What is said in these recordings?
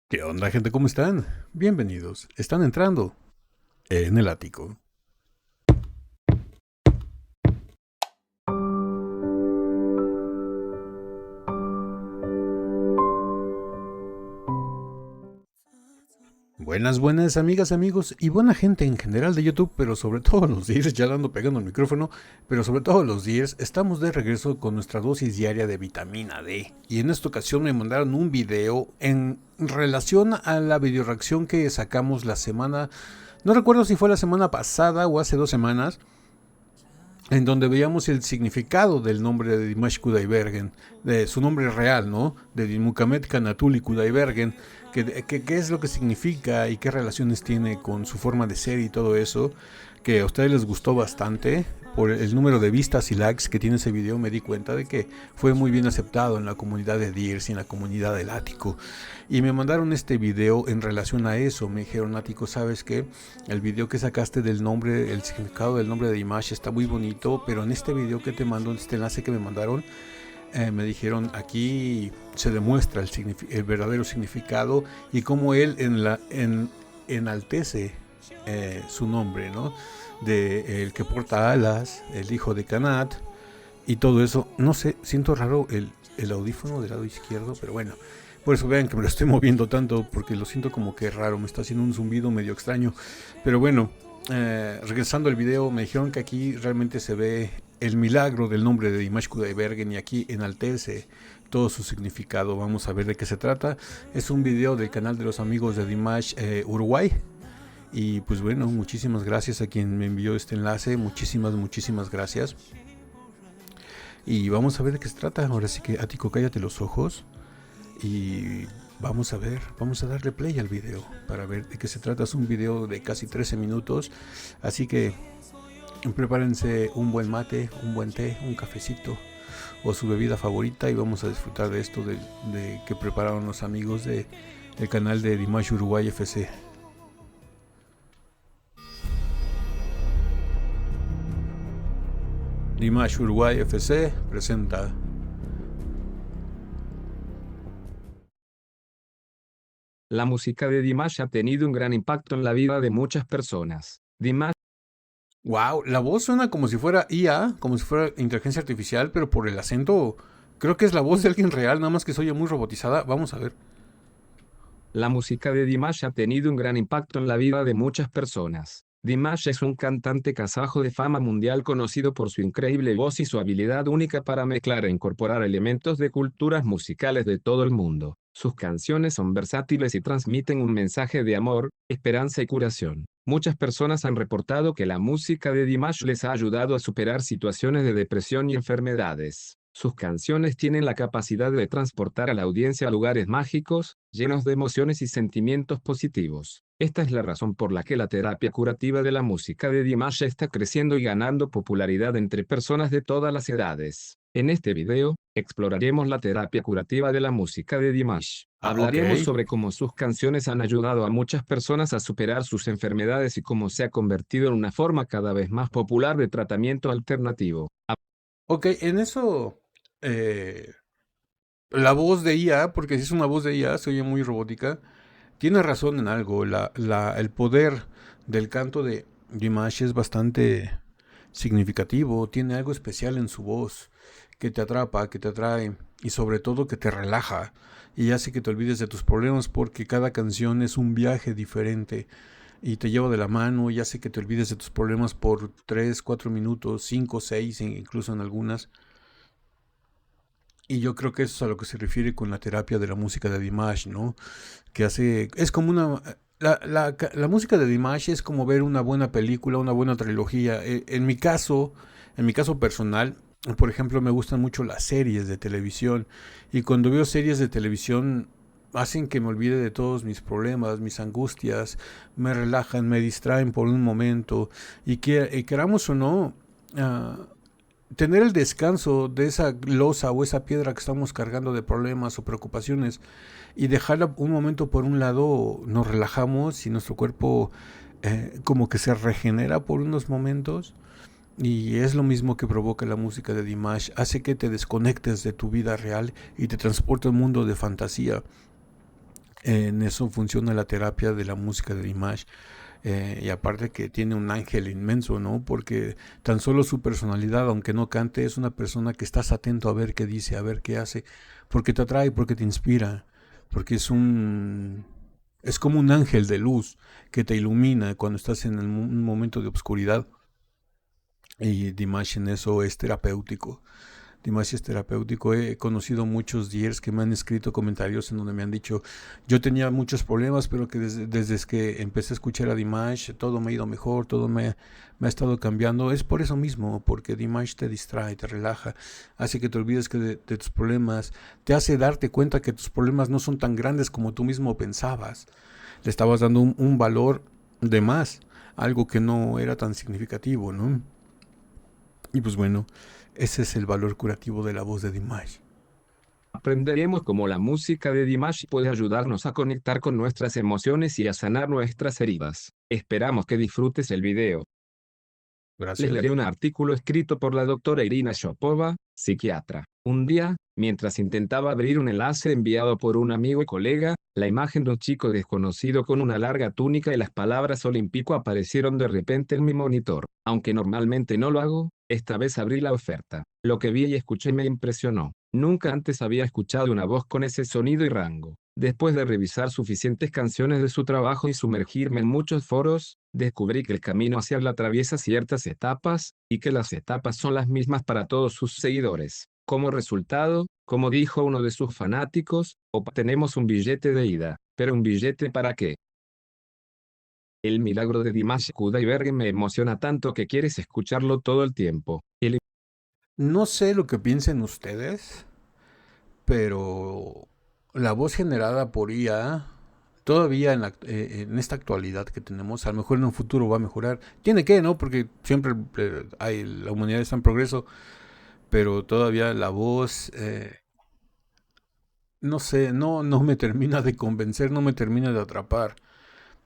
¿Qué onda, gente? ¿Cómo están? Bienvenidos. Están entrando en el ático. Buenas amigas, amigos y buena gente en general de YouTube, pero sobre todo los días, ya le ando pegando el micrófono, pero sobre todo los días, estamos de regreso con nuestra dosis diaria de vitamina D. Y en esta ocasión me mandaron un video en relación a la videoreacción que sacamos la semana, no recuerdo si fue la semana pasada o hace 2 semanas, en donde veíamos el significado del nombre de Dimash Kudaibergen, de su nombre real, ¿no? De Dimukamet Kanatuli Kudaibergen, qué es lo que significa y qué relaciones tiene con su forma de ser y todo eso, que a ustedes les gustó bastante. Por el número de vistas y likes que tiene ese video me di cuenta de que fue muy bien aceptado en la comunidad de Dears y en la comunidad del ático. Y me mandaron este video en relación a eso. Me dijeron, ático, ¿sabes qué? El video que sacaste del nombre, el significado del nombre de Dimash está muy bonito, pero en este video que te mando, en este enlace que me mandaron, me dijeron, aquí se demuestra el verdadero significado y cómo él enaltece su nombre, ¿no? De el que porta alas, el hijo de Kanat y todo eso. No sé, siento raro el audífono del lado izquierdo, pero bueno. Por eso vean que me lo estoy moviendo tanto, porque lo siento como que raro, me está haciendo un zumbido medio extraño. Pero bueno, regresando al video, me dijeron que aquí realmente se ve el milagro del nombre de Dimash Kudaibergen y aquí enaltece todo su significado. Vamos a ver de qué se trata. Es un video del canal de los amigos de Dimash Uruguay. Y pues bueno, muchísimas gracias a quien me envió este enlace. Muchísimas gracias. Y vamos a ver de qué se trata. Ahora sí que, Ático, cállate los ojos. Y vamos a ver, vamos a darle play al video para ver de qué se trata. Es un video de casi 13 minutos. Así que prepárense un buen mate, un buen té, un cafecito o su bebida favorita y vamos a disfrutar de esto de que prepararon los amigos del canal de Dimash Uruguay FC. Dimash Uruguay FC presenta. La música de Dimash ha tenido un gran impacto en la vida de muchas personas. Dimash Wow, la voz suena como si fuera IA, como si fuera inteligencia artificial, pero por el acento creo que es la voz de alguien real, nada más que se oye muy robotizada. Vamos a ver. La música de Dimash ha tenido un gran impacto en la vida de muchas personas. Dimash es un cantante kazajo de fama mundial conocido por su increíble voz y su habilidad única para mezclar e incorporar elementos de culturas musicales de todo el mundo. Sus canciones son versátiles y transmiten un mensaje de amor, esperanza y curación. Muchas personas han reportado que la música de Dimash les ha ayudado a superar situaciones de depresión y enfermedades. Sus canciones tienen la capacidad de transportar a la audiencia a lugares mágicos, llenos de emociones y sentimientos positivos. Esta es la razón por la que la terapia curativa de la música de Dimash está creciendo y ganando popularidad entre personas de todas las edades. En este video, exploraremos la terapia curativa de la música de Dimash. Ah, ok. Hablaremos sobre cómo sus canciones han ayudado a muchas personas a superar sus enfermedades y cómo se ha convertido en una forma cada vez más popular de tratamiento alternativo. Ok, en eso eh, la voz de IA, porque si es una voz de IA, se oye muy robótica, tiene razón en algo. El poder del canto de Dimash es bastante significativo, tiene algo especial en su voz que te atrapa, que te atrae y sobre todo que te relaja y hace que te olvides de tus problemas porque cada canción es un viaje diferente y te lleva de la mano y hace que te olvides de tus problemas por 3 4 minutos, 5 6 incluso en algunas. Y yo creo que eso es a lo que se refiere con la terapia de la música de Dimash, ¿no? Que hace, es como una, la música de Dimash es como ver una buena película, una buena trilogía. En mi caso personal, por ejemplo, me gustan mucho las series de televisión y cuando veo series de televisión hacen que me olvide de todos mis problemas, mis angustias, me relajan, me distraen por un momento y queramos o no, uh, tener el descanso de esa losa o esa piedra que estamos cargando de problemas o preocupaciones y dejarla un momento por un lado, nos relajamos y nuestro cuerpo como que se regenera por unos momentos. Y es lo mismo que provoca la música de Dimash, hace que te desconectes de tu vida real y te transporta a un mundo de fantasía. En eso funciona la terapia de la música de Dimash. Y aparte que tiene un ángel inmenso, ¿no? Porque tan solo su personalidad, aunque no cante, es una persona que estás atento a ver qué dice, a ver qué hace, porque te atrae, porque te inspira, porque es como un ángel de luz que te ilumina cuando estás en un momento de oscuridad. Y Dimash en eso es terapéutico. Dimash es terapéutico. He conocido muchos DJs que me han escrito comentarios en donde me han dicho, yo tenía muchos problemas, pero que desde que empecé a escuchar a Dimash, todo me ha ido mejor, me ha estado cambiando. Es por eso mismo, porque Dimash te distrae, te relaja, hace que te olvides de tus problemas, te hace darte cuenta que tus problemas no son tan grandes como tú mismo pensabas. Le estabas dando un valor de más, algo que no era tan significativo, ¿no? Y pues bueno, ese es el valor curativo de la voz de Dimash. Aprenderemos cómo la música de Dimash puede ayudarnos a conectar con nuestras emociones y a sanar nuestras heridas. Esperamos que disfrutes el video. Les Gracias. leeré un artículo escrito por la doctora Irina Shopova, psiquiatra. Un día, mientras intentaba abrir un enlace enviado por un amigo y colega, la imagen de un chico desconocido con una larga túnica y las palabras olímpico aparecieron de repente en mi monitor. Aunque normalmente no lo hago, esta vez abrí la oferta. Lo que vi y escuché me impresionó. Nunca antes había escuchado una voz con ese sonido y rango. Después de revisar suficientes canciones de su trabajo y sumergirme en muchos foros, descubrí que el camino hacia él atraviesa ciertas etapas, y que las etapas son las mismas para todos sus seguidores. Como resultado, como dijo uno de sus fanáticos, obtenemos un billete de ida, pero ¿un billete para qué? El milagro de Dimash Kudaibergen me emociona tanto que quieres escucharlo todo el tiempo. No sé lo que piensen ustedes, pero la voz generada por IA, todavía en esta actualidad que tenemos, a lo mejor en un futuro va a mejorar. Tiene que, ¿no? Porque siempre la humanidad está en progreso, pero todavía la voz, no sé, no me termina de convencer, no me termina de atrapar.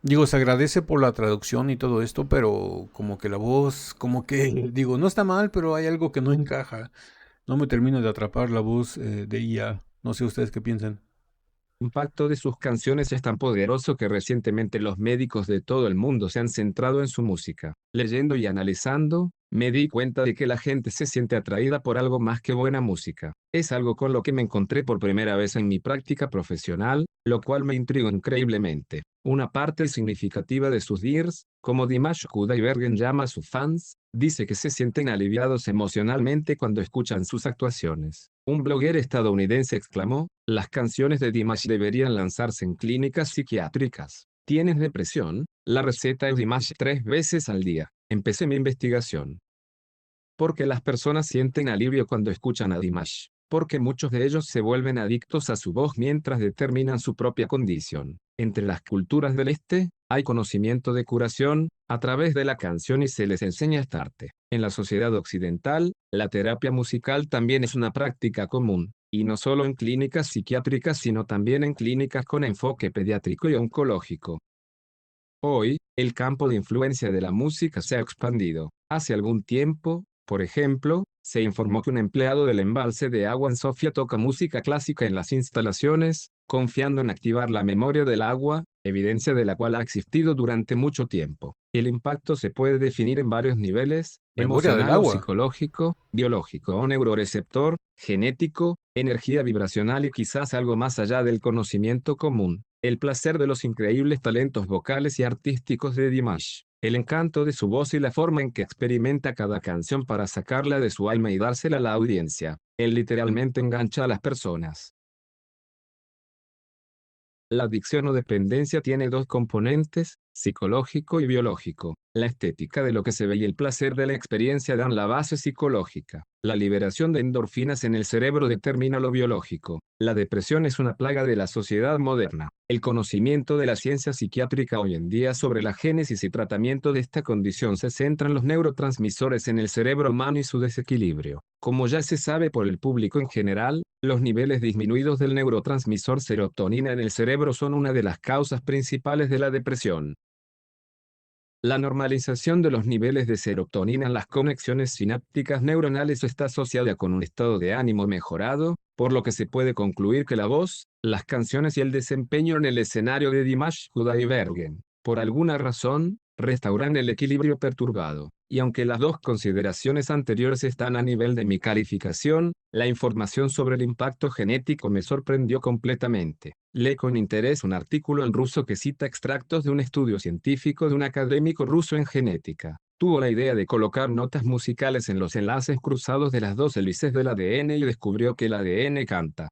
Digo, se agradece por la traducción y todo esto, pero como que la voz, como que, digo, no está mal, pero hay algo que no encaja. No me termina de atrapar la voz de IA. No sé ustedes qué piensan. Impacto de sus canciones es tan poderoso que recientemente los médicos de todo el mundo se han centrado en su música. Leyendo y analizando, me di cuenta de que la gente se siente atraída por algo más que buena música. Es algo con lo que me encontré por primera vez en mi práctica profesional, lo cual me intrigó increíblemente. Una parte significativa de sus DIRs, como Dimash Kudaibergen llama a sus fans, dice que se sienten aliviados emocionalmente cuando escuchan sus actuaciones. Un blogger estadounidense exclamó, las canciones de Dimash deberían lanzarse en clínicas psiquiátricas. ¿Tienes depresión? La receta es Dimash 3 veces al día. Empecé mi investigación. Porque las personas sienten alivio cuando escuchan a Dimash. Porque muchos de ellos se vuelven adictos a su voz mientras determinan su propia condición. Entre las culturas del este, hay conocimiento de curación, a través de la canción y se les enseña esta arte. En la sociedad occidental, la terapia musical también es una práctica común, y no solo en clínicas psiquiátricas sino también en clínicas con enfoque pediátrico y oncológico. Hoy, el campo de influencia de la música se ha expandido. Hace algún tiempo, por ejemplo, se informó que un empleado del embalse de agua en Sofía toca música clásica en las instalaciones, confiando en activar la memoria del agua, evidencia de la cual ha existido durante mucho tiempo. El impacto se puede definir en varios niveles: Memoria del emocional o agua. psicológico, biológico o neuroreceptor, genético, energía vibracional y quizás algo más allá del conocimiento común. El placer de los increíbles talentos vocales y artísticos de Dimash. El encanto de su voz y la forma en que experimenta cada canción para sacarla de su alma y dársela a la audiencia. Él literalmente engancha a las personas. La adicción o dependencia tiene dos componentes, psicológico y biológico. La estética de lo que se ve y el placer de la experiencia dan la base psicológica. La liberación de endorfinas en el cerebro determina lo biológico. La depresión es una plaga de la sociedad moderna. El conocimiento de la ciencia psiquiátrica hoy en día sobre la génesis y tratamiento de esta condición se centra en los neurotransmisores en el cerebro humano y su desequilibrio. Como ya se sabe por el público en general, los niveles disminuidos del neurotransmisor serotonina en el cerebro son una de las causas principales de la depresión. La normalización de los niveles de serotonina en las conexiones sinápticas neuronales está asociada con un estado de ánimo mejorado, por lo que se puede concluir que la voz, las canciones y el desempeño en el escenario de Dimash Kudaibergen, por alguna razón, restauran el equilibrio perturbado. Y aunque las dos consideraciones anteriores están a nivel de mi calificación, la información sobre el impacto genético me sorprendió completamente. Leí con interés un artículo en ruso que cita extractos de un estudio científico de un académico ruso en genética. Tuvo la idea de colocar notas musicales en los enlaces cruzados de las dos hélices del ADN y descubrió que el ADN canta.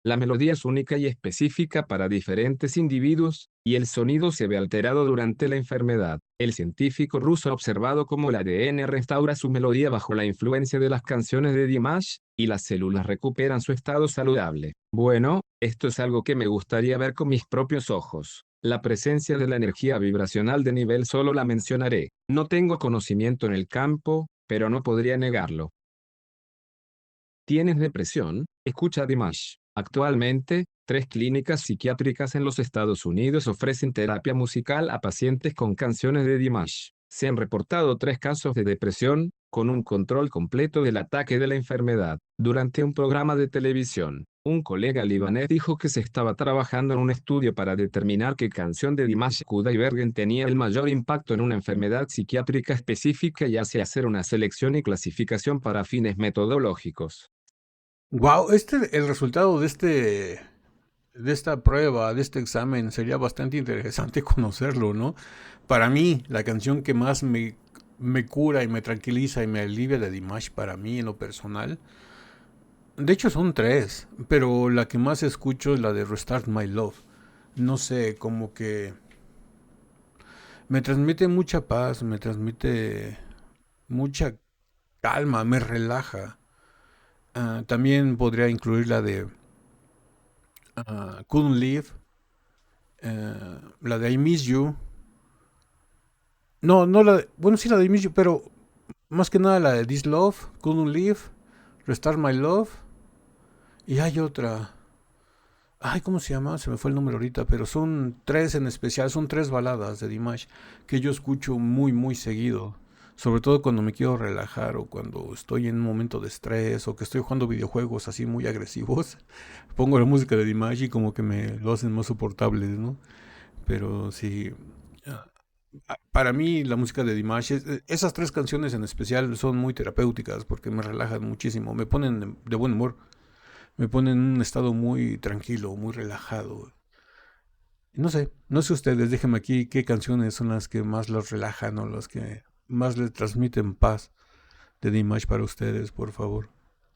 La melodía es única y específica para diferentes individuos, y el sonido se ve alterado durante la enfermedad. El científico ruso ha observado cómo el ADN restaura su melodía bajo la influencia de las canciones de Dimash, y las células recuperan su estado saludable. Bueno, esto es algo que me gustaría ver con mis propios ojos. La presencia de la energía vibracional de nivel solo la mencionaré. No tengo conocimiento en el campo, pero no podría negarlo. ¿Tienes depresión? Escucha a Dimash. Actualmente, 3 clínicas psiquiátricas en los Estados Unidos ofrecen terapia musical a pacientes con canciones de Dimash. Se han reportado 3 casos de depresión, con un control completo del ataque de la enfermedad. Durante un programa de televisión, un colega libanés dijo que se estaba trabajando en un estudio para determinar qué canción de Dimash Kudaibergen tenía el mayor impacto en una enfermedad psiquiátrica específica y hace hacer una selección y clasificación para fines metodológicos. Wow, el resultado de esta prueba, de este examen, sería bastante interesante conocerlo, ¿no? Para mí, la canción que más me cura y me tranquiliza y me alivia de Dimash, para mí en lo personal, de hecho son tres, pero la que más escucho es la de Restart My Love. No sé, como que me transmite mucha paz, me transmite mucha calma, me relaja. También podría incluir la de Couldn't Live, la de I Miss You. No, no la de, bueno, sí la de I Miss You, pero más que nada la de This Love, Couldn't Live, Restart My Love. Y hay otra. Ay, ¿cómo se llama? Se me fue el número ahorita, pero son tres en especial, son tres baladas de Dimash que yo escucho muy, muy seguido. Sobre todo cuando me quiero relajar o cuando estoy en un momento de estrés o que estoy jugando videojuegos así muy agresivos. Pongo la música de Dimash y como que me lo hacen más soportable, ¿no? Pero sí, para mí la música de Dimash, esas tres canciones en especial son muy terapéuticas porque me relajan muchísimo, me ponen de buen humor, me ponen en un estado muy tranquilo, muy relajado. No sé ustedes, déjenme aquí qué canciones son las que más los relajan o las que más les transmiten paz de Dimash para ustedes, por favor.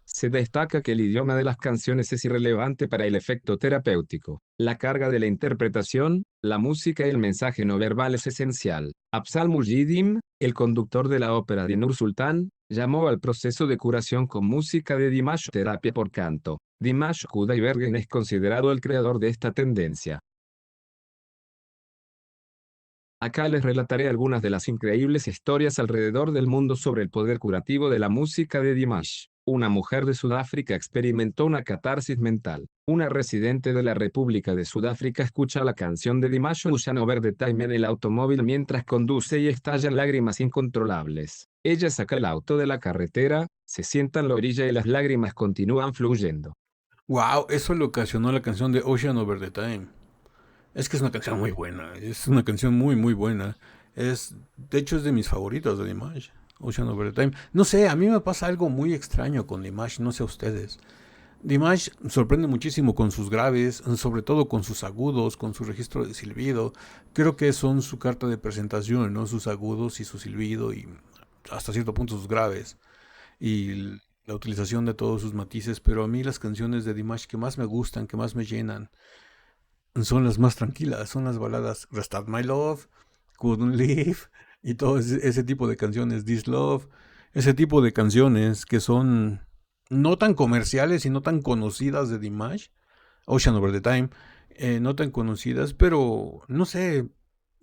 Se destaca que el idioma de las canciones es irrelevante para el efecto terapéutico. La carga de la interpretación, la música y el mensaje no verbal es esencial. Afzal Mujidim, el conductor de la ópera de Nur Sultan, llamó al proceso de curación con música de Dimash terapia por canto. Dimash Kudaibergen es considerado el creador de esta tendencia. Acá les relataré algunas de las increíbles historias alrededor del mundo sobre el poder curativo de la música de Dimash. Una mujer de Sudáfrica experimentó una catarsis mental. Una residente de la República de Sudáfrica escucha la canción de Dimash Ocean Over the Time en el automóvil mientras conduce y estalla en lágrimas incontrolables. Ella saca el auto de la carretera, se sienta en la orilla y las lágrimas continúan fluyendo. Wow, eso le ocasionó la canción de Ocean Over the Time. Es que es una canción muy buena, es una canción muy muy buena. De hecho es de mis favoritas de Dimash, Ocean Over the Time. No sé, a mí me pasa algo muy extraño con Dimash, no sé a ustedes. Dimash sorprende muchísimo con sus graves, sobre todo con sus agudos, con su registro de silbido. Creo que son su carta de presentación, ¿no? Sus agudos y su silbido y hasta cierto punto sus graves. Y la utilización de todos sus matices, pero a mí las canciones de Dimash que más me gustan, que más me llenan, son las más tranquilas, son las baladas Restart My Love, Couldn't Live y todo ese tipo de canciones, This Love, ese tipo de canciones que son no tan comerciales y no tan conocidas de Dimash, Ocean Over the Time, no tan conocidas, pero no sé,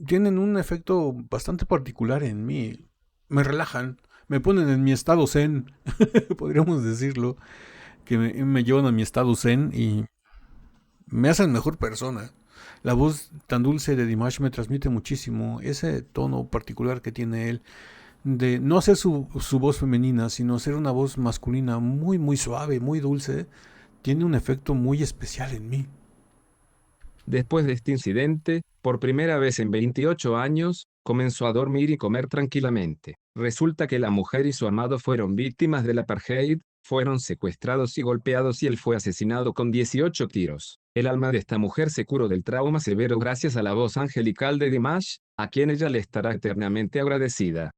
tienen un efecto bastante particular en mí, me relajan, me ponen en mi estado zen, podríamos decirlo, que me llevan a mi estado zen y me hacen mejor persona. La voz tan dulce de Dimash me transmite muchísimo ese tono particular que tiene él de no hacer su voz femenina, sino hacer una voz masculina muy, muy suave, muy dulce. Tiene un efecto muy especial en mí. Después de este incidente, por primera vez en 28 años, comenzó a dormir y comer tranquilamente. Resulta que la mujer y su amado fueron víctimas del apartheid, fueron secuestrados y golpeados y él fue asesinado con 18 tiros. El alma de esta mujer se curó del trauma severo gracias a la voz angelical de Dimash, a quien ella le estará eternamente agradecida.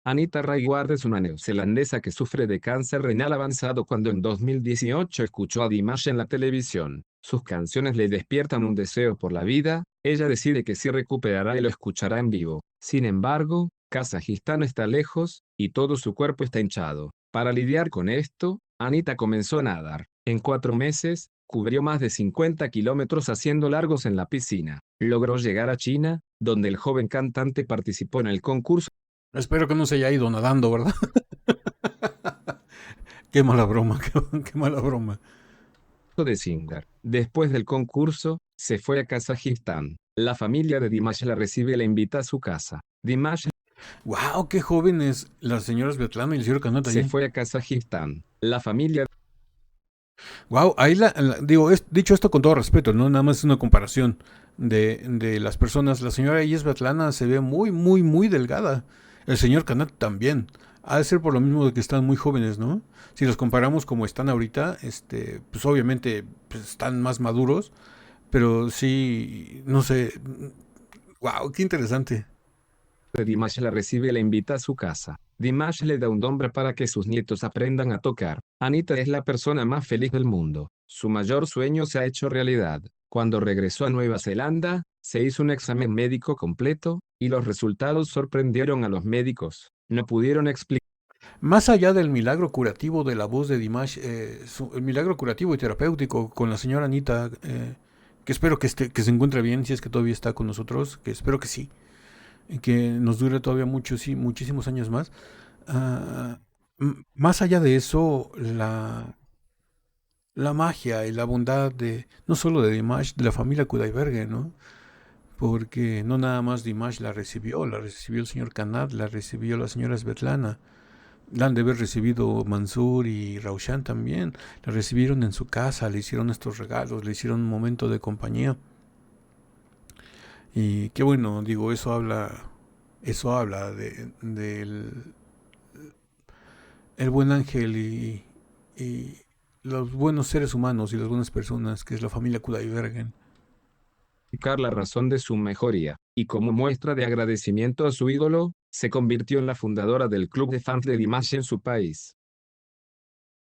Anita Rayward es una neozelandesa que sufre de cáncer renal avanzado cuando en 2018 escuchó a Dimash en la televisión. Sus canciones le despiertan un deseo por la vida, ella decide que sí recuperará y lo escuchará en vivo. Sin embargo, Kazajistán está lejos, y todo su cuerpo está hinchado. Para lidiar con esto, Anita comenzó a nadar. En 4 meses, cubrió más de 50 kilómetros haciendo largos en la piscina. Logró llegar a China, donde el joven cantante participó en el concurso Espero que no se haya ido nadando, ¿verdad? Qué mala broma, qué mala broma. de Singer. Después del concurso, se fue a Kazajistán. La familia de Dimash la recibe y la invita a su casa. Dimash ¡Wow! ¡Qué jóvenes! Las señoras Betlana y el señor Canata se allí. fue a Kazajistán. La familia ¡Wow! Ahí digo, dicho esto con todo respeto, ¿no? Nada más es una comparación de las personas. La señora ahí es Betlana, se ve muy, muy, muy delgada. El señor Canata también. Ha de ser por lo mismo de que están muy jóvenes, ¿no? Si los comparamos como están ahorita, pues obviamente pues están más maduros, pero sí, no sé. ¡Wow! ¡Qué interesante! de Dimash la recibe y la invita a su casa. Dimash le da un nombre para que sus nietos aprendan a tocar. Anita es la persona más feliz del mundo. Su mayor sueño se ha hecho realidad. Cuando regresó a Nueva Zelanda, se hizo un examen médico completo, y los resultados sorprendieron a los médicos. No pudieron explicar Más allá del milagro curativo de la voz de Dimash, el milagro curativo y terapéutico con la señora Anita, que espero que se encuentre bien, si es que todavía está con nosotros, que espero que sí, y que nos dure todavía muchos, sí, muchísimos años más. Ah, más allá de eso, la magia y la bondad de, no solo de Dimash, de la familia Kudaibergen, ¿no? Porque no nada más Dimash la recibió el señor Kanat, la recibió la señora Svetlana. La han de haber recibido Mansur y Raushan también. La recibieron en su casa, le hicieron estos regalos, le hicieron un momento de compañía. Y qué bueno, digo, eso habla del el buen ángel y los buenos seres humanos y las buenas personas, que es la familia Kudaibergen. la razón de su mejoría, y como muestra de agradecimiento a su ídolo, se convirtió en la fundadora del club de fans de Dimash en su país.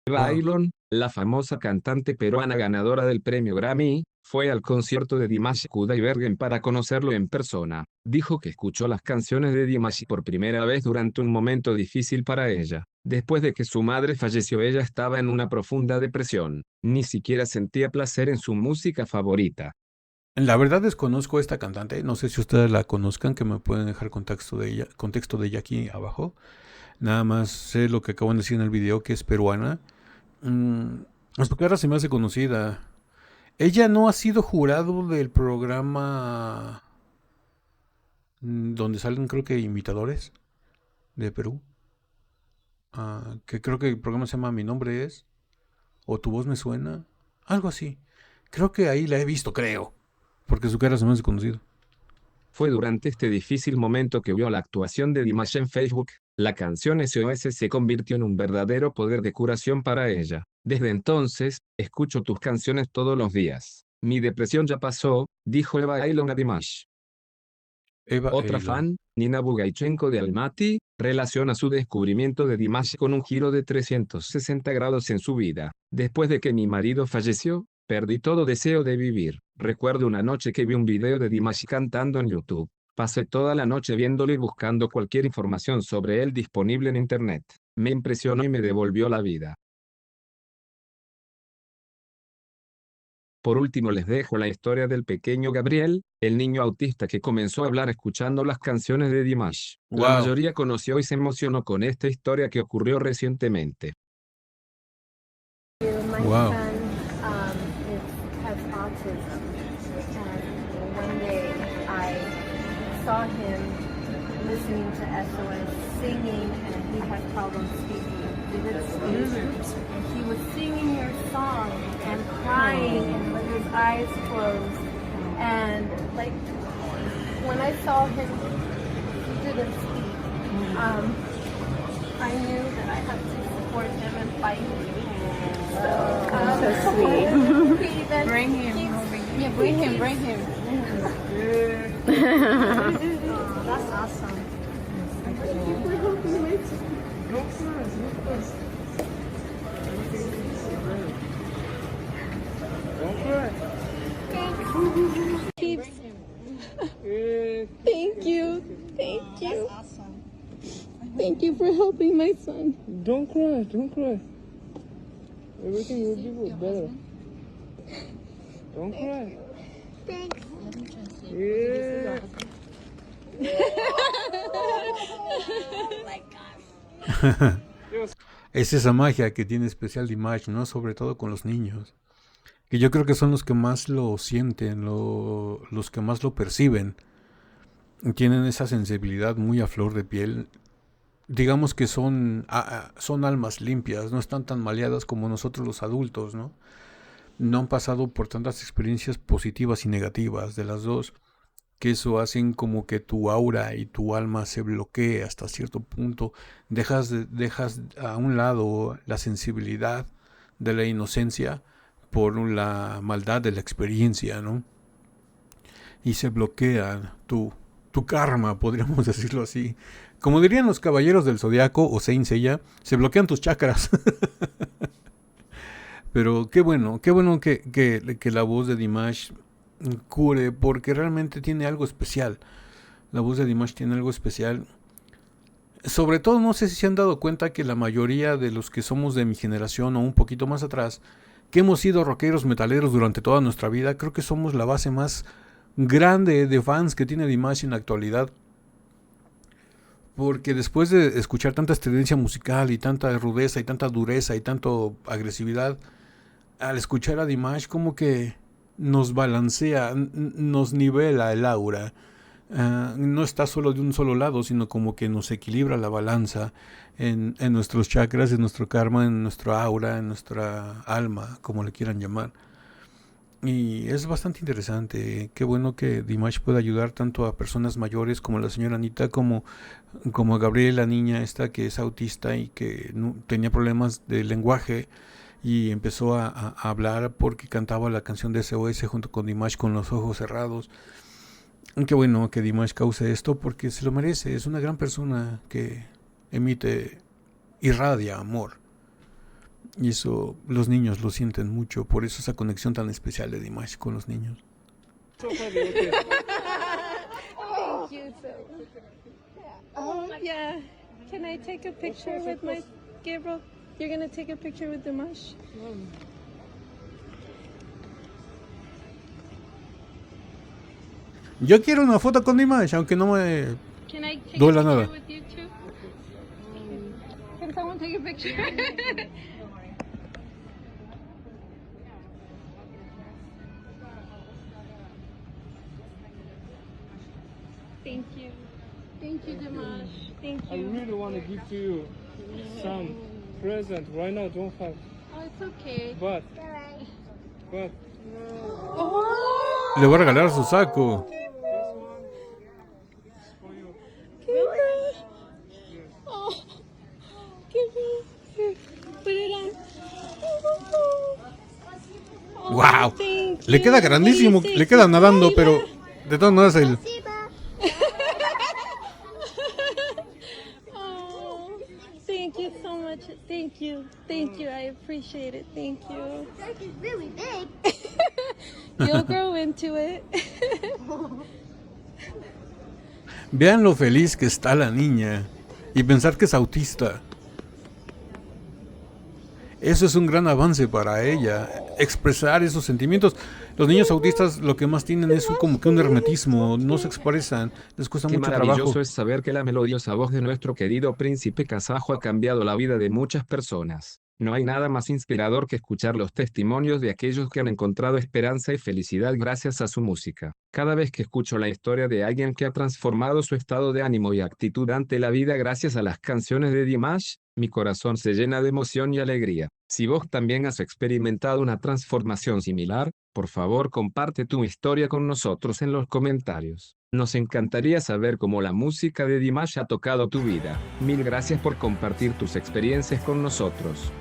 Eva Wow. Aylon, la famosa cantante peruana ganadora del premio Grammy, fue al concierto de Dimash Kudaibergen para conocerlo en persona. Dijo que escuchó las canciones de Dimash por primera vez durante un momento difícil para ella. Después de que su madre falleció, ella estaba en una profunda depresión. Ni siquiera sentía placer en su música favorita. La verdad desconozco a esta cantante, no sé si ustedes la conozcan, que me pueden dejar contexto de ella aquí abajo. Nada más sé lo que acaban de decir en el video, que es peruana. Mm, su cara se me hace conocida. Ella no ha sido jurado del programa donde salen, creo que, imitadores de Perú. Que creo que el programa se llama Mi nombre es, o Tu voz me suena, algo así. Creo que ahí la he visto, creo, porque su cara se me hace conocida. Fue durante este difícil momento que vio la actuación de Dimash en Facebook. La canción SOS se convirtió en un verdadero poder de curación para ella. Desde entonces, escucho tus canciones todos los días. Mi depresión ya pasó, dijo Eva Aylon a Dimash. Eva Otra Eilon. fan, Nina Bugaichenko de Almaty, relaciona su descubrimiento de Dimash con un giro de 360 grados en su vida. Después de que mi marido falleció, perdí todo deseo de vivir. Recuerdo una noche que vi un video de Dimash cantando en YouTube. Pasé toda la noche viéndolo y buscando cualquier información sobre él disponible en internet. Me impresionó y me devolvió la vida. Por último les dejo la historia del pequeño Gabriel, el niño autista que comenzó a hablar escuchando las canciones de Dimash. La Wow. mayoría conoció y se emocionó con esta historia que ocurrió recientemente. Wow. autism. And one day I saw him listening to SOS, singing, and he had problems speaking. He did speak. And he was singing your song and crying and with his eyes closed. And like when I saw him, he didn't speak. I knew that I had to support him and fight him. So sweet. He then Bring him. keeps- Yeah, bring him, bring him. That's awesome. Thank you. Thank you. Thank you for helping my son. Don't cry, don't cry. Everything will be good, better. Don't cry. Thanks. Yeah. Es esa magia que tiene especial Dimash, ¿no? Sobre todo con los niños. Que yo creo que son los que más lo sienten, los que más lo perciben. Tienen esa sensibilidad muy a flor de piel. Digamos que son almas limpias, no están tan maleadas como nosotros los adultos, ¿no? No han pasado por tantas experiencias positivas y negativas de las dos, que eso hacen como que tu aura y tu alma se bloquee hasta cierto punto. Dejas a un lado la sensibilidad de la inocencia por la maldad de la experiencia, ¿no? Y se bloquea tu karma, podríamos decirlo así. Como dirían los caballeros del zodiaco o Saint Seiya, se bloquean tus chakras. Pero qué bueno que la voz de Dimash cure, porque realmente tiene algo especial. La voz de Dimash tiene algo especial. Sobre todo, no sé si se han dado cuenta que la mayoría de los que somos de mi generación o un poquito más atrás, que hemos sido rockeros metaleros durante toda nuestra vida, creo que somos la base más grande de fans que tiene Dimash en la actualidad. Porque después de escuchar tanta estridência musical y tanta rudeza y tanta dureza y tanta agresividad, al escuchar a Dimash como que nos balancea, nos nivela el aura. No está solo de un solo lado, sino como que nos equilibra la balanza en nuestros chakras, en nuestro karma, en nuestra aura, en nuestra alma, como le quieran llamar. Y es bastante interesante. Qué bueno que Dimash pueda ayudar tanto a personas mayores como la señora Anita, como a Gabriel, la niña esta que es autista y que tenía problemas de lenguaje y empezó a hablar porque cantaba la canción de SOS junto con Dimash con los ojos cerrados. Qué bueno que Dimash cause esto porque se lo merece. Es una gran persona que irradia amor. Y eso los niños lo sienten mucho, por eso esa conexión tan especial de Dimash con los niños. Thank you. Oh, yeah. Can I take a picture with my Gabriel? You're gonna take a picture with Dimash? Yo quiero una foto con Dimash, aunque no me Can I take duela a picture nada. with you too? Can someone take a picture? Thank you. Thank you, Dimash. Thank I you. really want to give to you some present. Right now, don't have. Oh, it's okay. But Oh! Le voy a regalar su saco. Gabriel. Oh, Gabriel. Here, put it on. Oh, ¡Wow! thank Le queda you. grandísimo, What do you le say, queda nadando, Laila? pero de todas maneras el... Oh, thank you so much. Thank you. Thank you. I appreciate it. Thank you. It's really big. You'll grow into it. Vean lo feliz que está la niña y pensar que es autista. Eso es un gran avance para ella, expresar esos sentimientos. Los niños autistas lo que más tienen es como que un hermetismo, no se expresan, les cuesta Qué mucho maravilloso trabajo. es saber que la melodiosa voz de nuestro querido príncipe kazajo ha cambiado la vida de muchas personas. No hay nada más inspirador que escuchar los testimonios de aquellos que han encontrado esperanza y felicidad gracias a su música. Cada vez que escucho la historia de alguien que ha transformado su estado de ánimo y actitud ante la vida gracias a las canciones de Dimash, mi corazón se llena de emoción y alegría. Si vos también has experimentado una transformación similar, por favor comparte tu historia con nosotros en los comentarios. Nos encantaría saber cómo la música de Dimash ha tocado tu vida. Mil gracias por compartir tus experiencias con nosotros.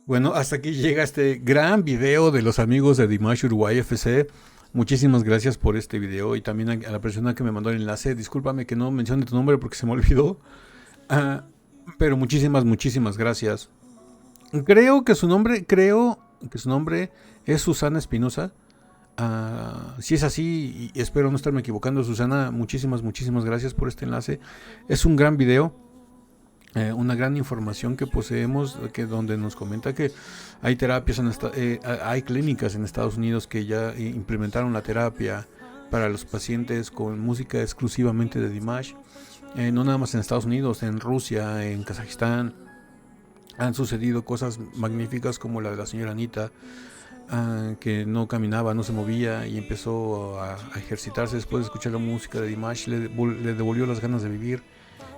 Bueno, hasta aquí llega este gran video de los amigos de Dimash Uruguay FC. Muchísimas gracias por este video y también a la persona que me mandó el enlace. Discúlpame que no mencione tu nombre porque se me olvidó. Pero muchísimas gracias. Creo que su nombre es Susana Espinosa. Si es así, y espero no estarme equivocando, Susana, muchísimas gracias por este enlace. Es un gran video. Una gran información que poseemos, donde nos comenta que hay terapias hay clínicas en Estados Unidos que ya implementaron la terapia para los pacientes con música exclusivamente de Dimash. No nada más en Estados Unidos, en Rusia, en Kazajistán han sucedido cosas magníficas como la de la señora Anita, que no caminaba, no se movía y empezó a ejercitarse después de escuchar la música de Dimash. Le devolvió las ganas de vivir.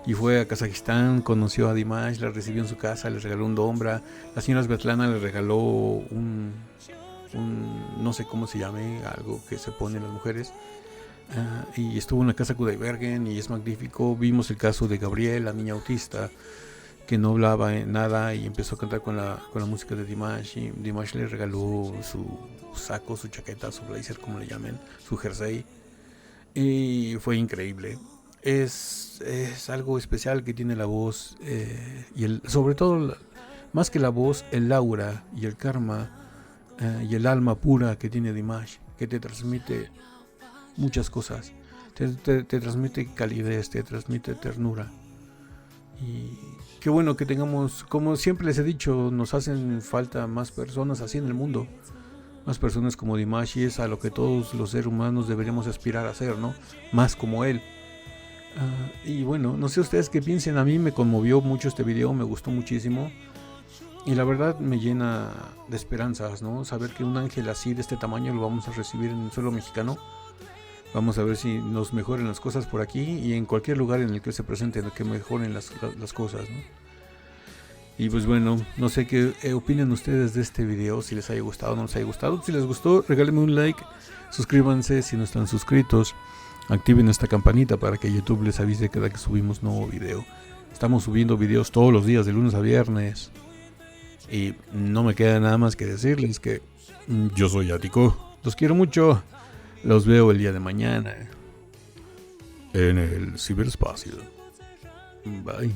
Y fue a Kazajistán, conoció a Dimash, la recibió en su casa, le regaló un Dombra. La señora Svetlana le regaló un no sé cómo se llame, algo que se pone en las mujeres. Y estuvo en la casa Kudaibergen y es magnífico. Vimos el caso de Gabriel, la niña autista, que no hablaba nada y empezó a cantar con la música de Dimash. Y Dimash le regaló su saco, su chaqueta, su blazer, como le llamen, su jersey. Y fue increíble. Es algo especial que tiene la voz, y sobre todo, más que la voz, el aura y el karma, y el alma pura que tiene Dimash, que te transmite muchas cosas. Te transmite calidez, te transmite ternura. Y qué bueno que tengamos, como siempre les he dicho, nos hacen falta más personas así en el mundo. Más personas como Dimash, y es a lo que todos los seres humanos deberíamos aspirar a ser, ¿no? Más como él. Y bueno, no sé ustedes qué piensen. A mí me conmovió mucho este video, me gustó muchísimo y la verdad me llena de esperanzas, ¿no? Saber que un ángel así de este tamaño lo vamos a recibir en el suelo mexicano. Vamos a ver si nos mejoren las cosas por aquí y en cualquier lugar en el que se presenten, que mejoren las cosas, ¿no? Y pues bueno, no sé qué opinan ustedes de este video, si les haya gustado o no les haya gustado. Si les gustó, regálenme un like, suscríbanse si no están suscritos. Activen esta campanita para que YouTube les avise cada que subimos nuevo video. Estamos subiendo videos todos los días, de lunes a viernes. Y no me queda nada más que decirles que yo soy Ático. Los quiero mucho. Los veo el día de mañana en el ciberespacio. Bye.